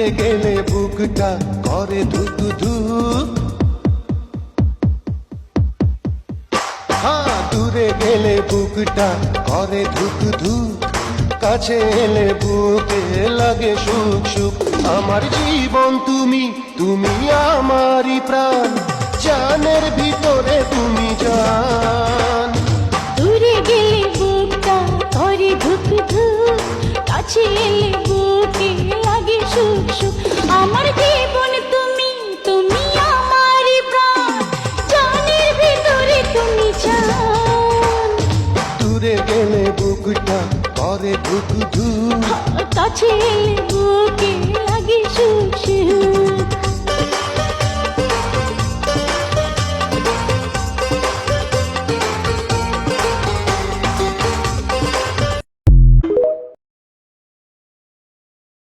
দূরে গেলে বুকটা করে ধুক ধুক। হ্যাঁ, দূরে গেলে বুকটা করে ধুক ধুক, কাছে এলে বুকে লাগে সুখ সুখ। আমার জীবন তুমি, তুমি আমারই প্রাণ, জানের ভিতরে তুমি জান। দূরে গেলে বুকটা করে ধুক ধুক, কাছে এলে বুকে লাগে সুখ সুখ। আমার জীবন তুমি, তুমি আমারই প্রাণ, জানের ভিতরে তুমি জান। দূরে গেলে বুকটা করে ধুক ধুক, কাছে এলে বুকে লাগে সুখ সুখ।